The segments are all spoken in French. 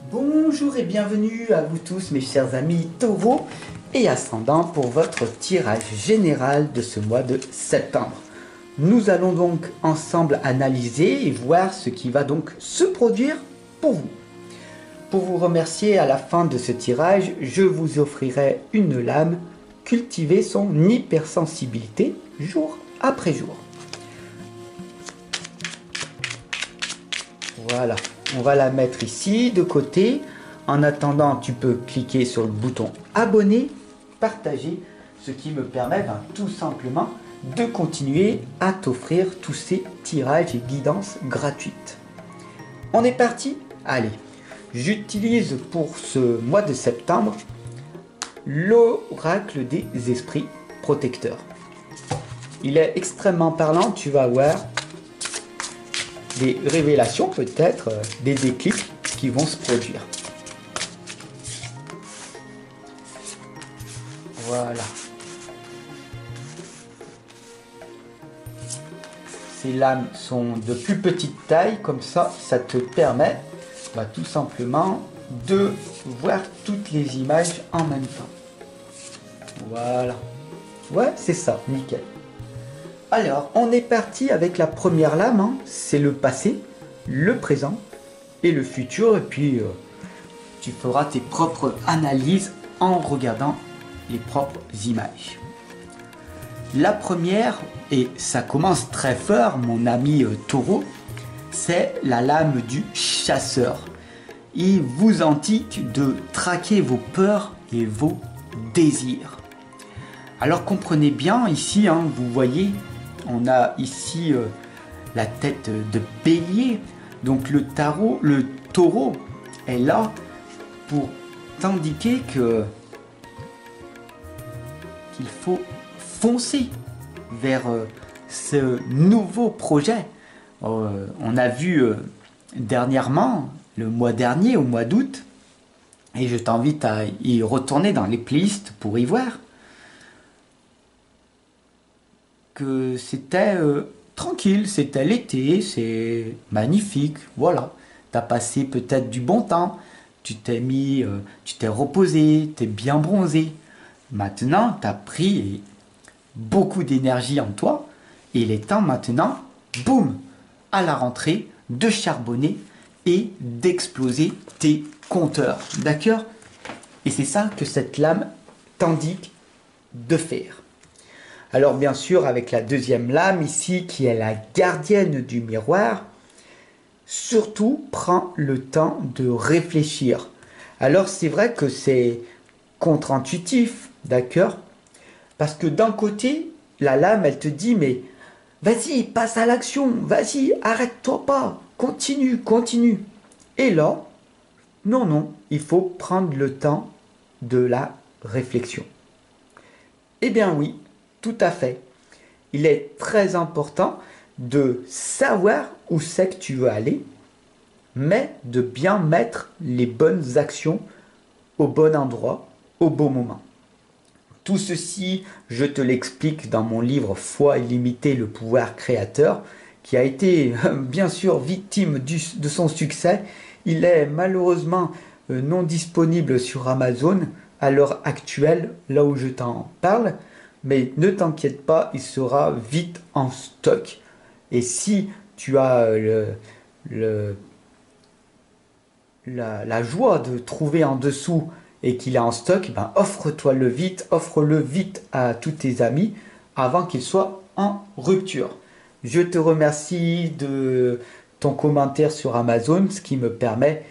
Bonjour et bienvenue à vous tous mes chers amis taureaux et ascendants pour votre tirage général de ce mois de septembre. Nous allons donc ensemble analyser et voir ce qui va donc se produire pour vous. Pour vous remercier à la fin de ce tirage, je vous offrirai une lame cultiver son hypersensibilité jour après jour. Voilà, on va la mettre ici de côté. En attendant, tu peux cliquer sur le bouton abonner, partager, ce qui me permet tout simplement de continuer à t'offrir tous ces tirages et guidances gratuites. On est parti? Allez, j'utilise pour ce mois de septembre l'oracle des esprits protecteurs. Il est extrêmement parlant, tu vas voir des révélations, peut-être des déclics qui vont se produire. Voilà. Ces lames sont de plus petite taille, comme ça te permet tout simplement de voir toutes les images en même temps. Voilà. Ouais, c'est ça, nickel. Alors, on est parti avec la première lame, hein. C'est le passé, le présent et le futur. Et puis, tu feras tes propres analyses en regardant les propres images. La première, et ça commence très fort, mon ami taureau, c'est la lame du chasseur. Il vous indique de traquer vos peurs et vos désirs. Alors comprenez bien ici, hein, vous voyez, on a ici la tête de bélier. Donc le taureau est là pour t'indiquer qu'il faut foncer vers ce nouveau projet. On a vu dernièrement, le mois dernier, au mois d'août, et je t'invite à y retourner dans les playlists pour y voir, que c'était tranquille, c'était l'été, c'est magnifique, voilà. Tu as passé peut-être du bon temps, tu t'es reposé, tu es bien bronzé. Maintenant, tu as pris beaucoup d'énergie en toi, et il est temps maintenant, boum, à la rentrée, de charbonner et d'exploser tes compteurs, d'accord? Et c'est ça que cette lame t'indique de faire. Alors bien sûr, avec la deuxième lame ici, qui est la gardienne du miroir, surtout prends le temps de réfléchir. Alors c'est vrai que c'est contre-intuitif, d'accord? Parce que d'un côté, la lame, elle te dit, mais vas-y, passe à l'action, vas-y, arrête-toi pas, continue, continue. Et là, non, il faut prendre le temps de la réflexion. Eh bien oui, tout à fait. Il est très important de savoir où c'est que tu veux aller, mais de bien mettre les bonnes actions au bon endroit, au bon moment. Tout ceci, je te l'explique dans mon livre Foi illimitée, le pouvoir créateur, qui a été bien sûr victime de son succès. Il est malheureusement non disponible sur Amazon à l'heure actuelle, là où je t'en parle. Mais ne t'inquiète pas, il sera vite en stock. Et si tu as la joie de trouver en dessous et qu'il est en stock, offre-le vite à tous tes amis avant qu'il soit en rupture. Je te remercie de ton commentaire sur Amazon, ce qui me permet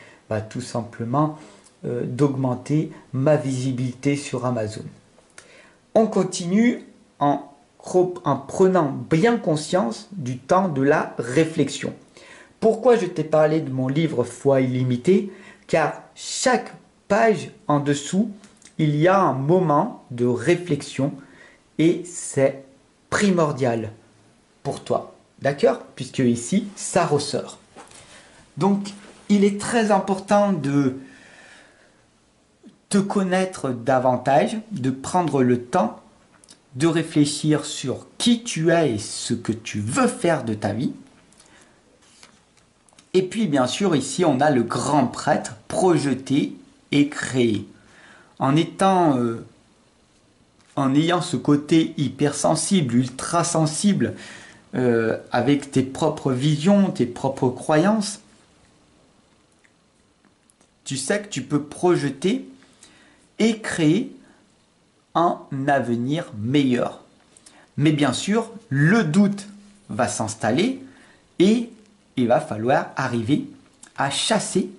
tout simplement d'augmenter ma visibilité sur Amazon. On continue en prenant bien conscience du temps de la réflexion. Pourquoi je t'ai parlé de mon livre Foi illimitée? Car chaque page en dessous, il y a un moment de réflexion et c'est primordial pour toi. D'accord? Puisque ici, ça ressort. Donc, il est très important de te connaître davantage, de prendre le temps de réfléchir sur qui tu es et ce que tu veux faire de ta vie. Et puis bien sûr ici on a le grand prêtre, projeter et créer. En étant, en ayant ce côté hypersensible, ultra sensible, avec tes propres visions, tes propres croyances, tu sais que tu peux projeter et créer un avenir meilleur. Mais bien sûr, le doute va s'installer et il va falloir arriver à chasser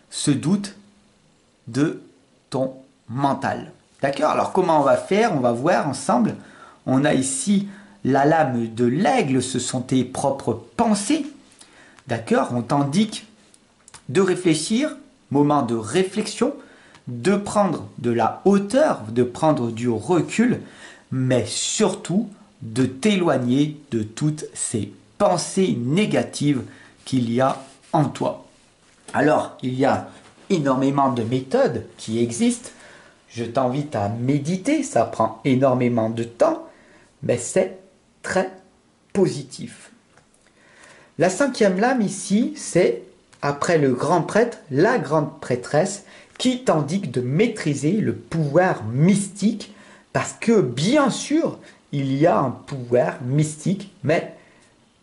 ce doute de ton mental. D'accord? Alors comment on va faire? On va voir ensemble. On a ici la lame de l'aigle, ce sont tes propres pensées. D'accord? On t'indique de réfléchir, moment de réflexion, de prendre de la hauteur, de prendre du recul, mais surtout de t'éloigner de toutes ces pensées négatives qu'il y a en toi. Alors, il y a énormément de méthodes qui existent. Je t'invite à méditer, ça prend énormément de temps, mais c'est très positif. La cinquième lame ici, c'est, après le grand prêtre, la grande prêtresse qui t'indique de maîtriser le pouvoir mystique parce que bien sûr, il y a un pouvoir mystique, mais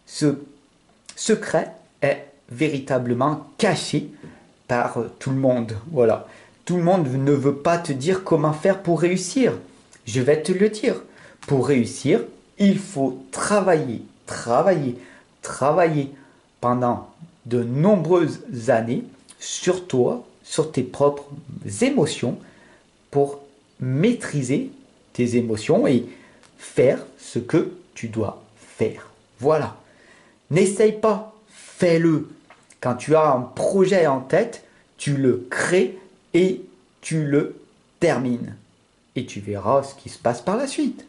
ce secret est véritablement caché par tout le monde. Voilà. Tout le monde ne veut pas te dire comment faire pour réussir. Je vais te le dire. Pour réussir, il faut travailler, travailler, travailler pendant de nombreuses années sur toi, sur tes propres émotions, pour maîtriser tes émotions et faire ce que tu dois faire. Voilà. N'essaye pas, fais-le. Quand tu as un projet en tête, tu le crées et tu le termines. Et tu verras ce qui se passe par la suite.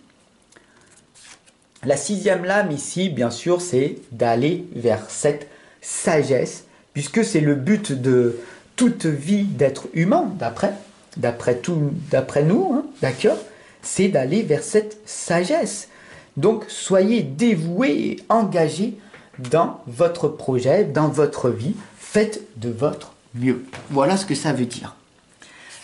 La sixième lame ici, bien sûr, c'est d'aller vers cette sagesse, puisque c'est le but de toute vie d'être humain, d'après nous, hein, d'accord, c'est d'aller vers cette sagesse. Donc, soyez dévoués et engagés dans votre projet, dans votre vie. Faites de votre mieux. Voilà ce que ça veut dire.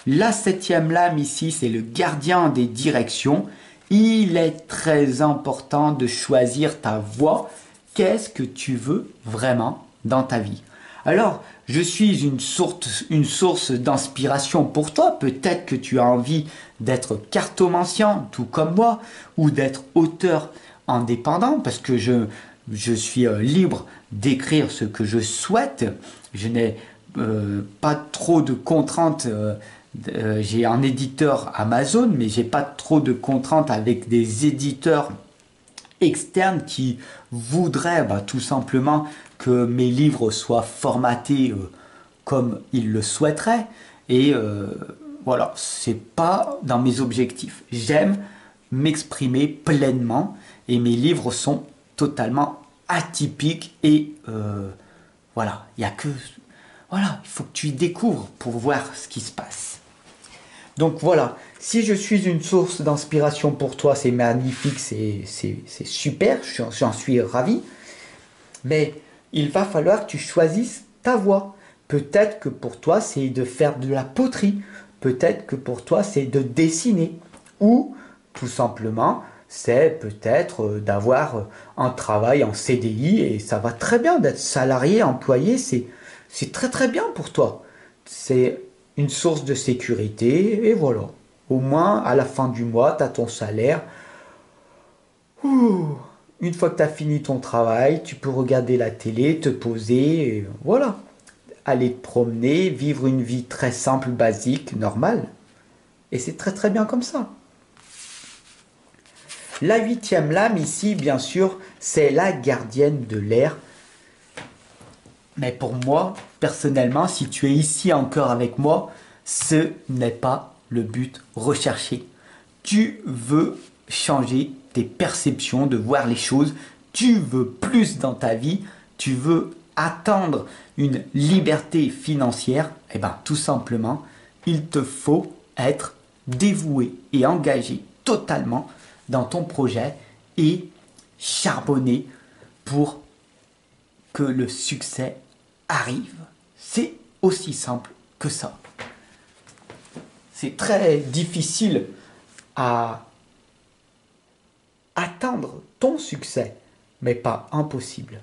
La septième lame ici, c'est le gardien des directions. Il est très important de choisir ta voie. Qu'est-ce que tu veux vraiment dans ta vie? Alors, je suis une source d'inspiration pour toi. Peut-être que tu as envie d'être cartomancien, tout comme moi, ou d'être auteur indépendant, parce que je suis libre d'écrire ce que je souhaite. Je n'ai pas trop de contraintes. J'ai un éditeur Amazon, mais j'ai pas trop de contraintes avec des éditeurs externes qui voudraient tout simplement que mes livres soient formatés comme ils le souhaiteraient. Et voilà, c'est pas dans mes objectifs. J'aime m'exprimer pleinement et mes livres sont totalement atypiques et voilà, il y a que voilà, il faut que tu y découvres pour voir ce qui se passe. Donc voilà, si je suis une source d'inspiration pour toi, c'est magnifique, c'est super, j'en suis ravi. Mais il va falloir que tu choisisses ta voie. Peut-être que pour toi, c'est de faire de la poterie. Peut-être que pour toi, c'est de dessiner. Ou tout simplement, c'est peut-être d'avoir un travail en CDI et ça va très bien d'être salarié, employé, c'est très très bien pour toi. C'est une source de sécurité et voilà. Au moins, à la fin du mois, tu as ton salaire. Ouh. Une fois que tu as fini ton travail, tu peux regarder la télé, te poser, et voilà. Aller te promener, vivre une vie très simple, basique, normale. Et c'est très très bien comme ça. La huitième lame ici, bien sûr, c'est la gardienne de l'air. Mais pour moi, personnellement, si tu es ici encore avec moi, ce n'est pas le but recherché. Tu veux changer tes perceptions de voir les choses, tu veux plus dans ta vie, tu veux atteindre une liberté financière, et bien tout simplement, il te faut être dévoué et engagé totalement dans ton projet et charbonner pour que le succès arrive. C'est aussi simple que ça. C'est très difficile à atteindre ton succès, mais pas impossible.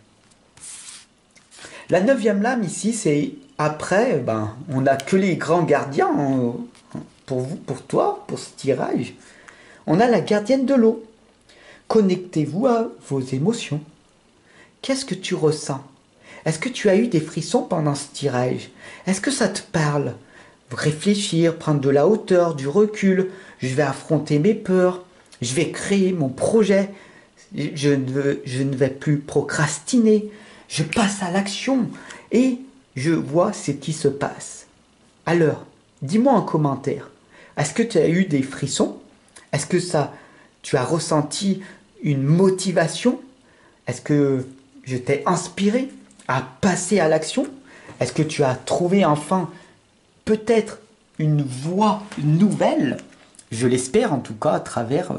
La 9e lame ici, c'est après, on n'a que les grands gardiens pour vous, pour toi, pour ce tirage. On a la gardienne de l'eau. Connectez-vous à vos émotions. Qu'est-ce que tu ressens? Est-ce que tu as eu des frissons pendant ce tirage? Est-ce que ça te parle? Réfléchir, prendre de la hauteur, du recul. Je vais affronter mes peurs. Je vais créer mon projet. Je ne vais plus procrastiner. Je passe à l'action et je vois ce qui se passe. Alors, dis-moi en commentaire. Est-ce que tu as eu des frissons? Est-ce que tu as ressenti une motivation? Est-ce que je t'ai inspiré à passer à l'action? Est-ce que tu as trouvé enfin peut-être une voie nouvelle? Je l'espère en tout cas à travers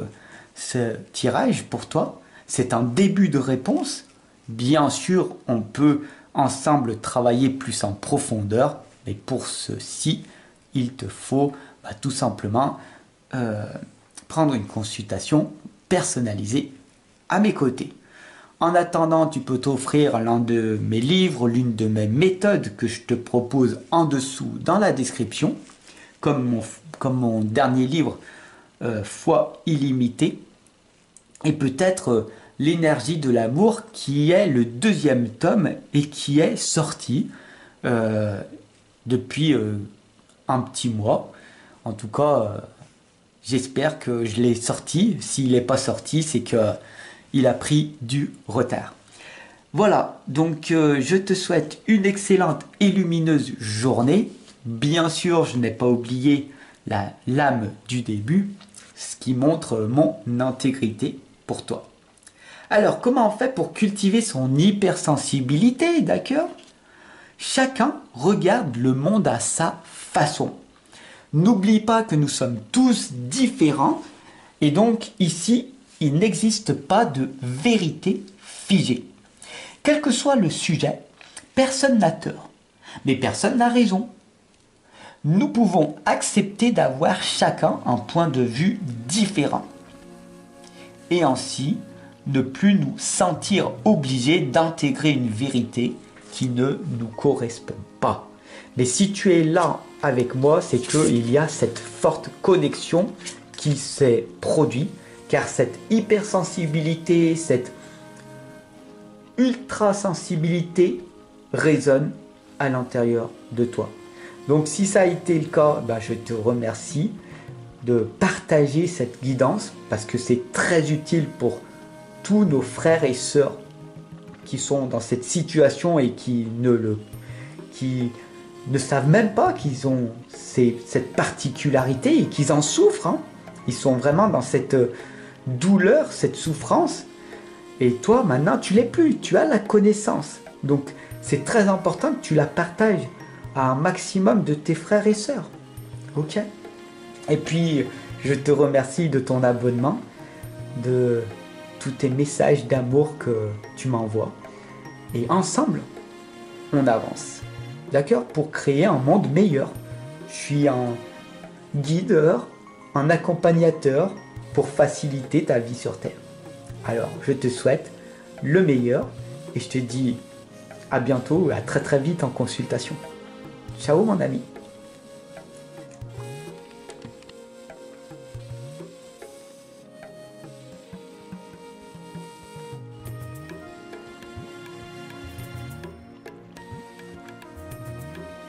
ce tirage pour toi. C'est un début de réponse. Bien sûr, on peut ensemble travailler plus en profondeur, mais pour ceci, il te faut tout simplement prendre une consultation personnalisée à mes côtés. En attendant, tu peux t'offrir l'un de mes livres, l'une de mes méthodes que je te propose en dessous dans la description, comme mon dernier livre, Foi illimitée, et peut-être l'énergie de l'amour, qui est le 2e tome et qui est sorti depuis un petit mois. En tout cas, j'espère que je l'ai sorti. S'il n'est pas sorti, c'est qu'il a pris du retard. Voilà, donc je te souhaite une excellente et lumineuse journée. Bien sûr, je n'ai pas oublié la lame du début, ce qui montre mon intégrité pour toi. Alors, comment on fait pour cultiver son hypersensibilité, d'accord? Chacun regarde le monde à sa façon. N'oublie pas que nous sommes tous différents et donc ici, il n'existe pas de vérité figée. Quel que soit le sujet, personne n'a tort, mais personne n'a raison. Nous pouvons accepter d'avoir chacun un point de vue différent. Et ainsi, ne plus nous sentir obligés d'intégrer une vérité qui ne nous correspond pas. Mais si tu es là avec moi, c'est qu'il y a cette forte connexion qui s'est produite, car cette hypersensibilité, cette ultra-sensibilité résonne à l'intérieur de toi. Donc si ça a été le cas, je te remercie de partager cette guidance parce que c'est très utile pour tous nos frères et sœurs qui sont dans cette situation et qui ne savent même pas qu'ils ont cette particularité et qu'ils en souffrent. Hein. Ils sont vraiment dans cette douleur, cette souffrance. Et toi, maintenant, tu l'es plus. Tu as la connaissance. Donc, c'est très important que tu la partages à un maximum de tes frères et sœurs. Ok? Et puis, je te remercie de ton abonnement, de tous tes messages d'amour que tu m'envoies. Et ensemble, on avance. D'accord? Pour créer un monde meilleur. Je suis un guideur, un accompagnateur pour faciliter ta vie sur Terre. Alors, je te souhaite le meilleur et je te dis à bientôt et à très très vite en consultation. Ciao mon ami.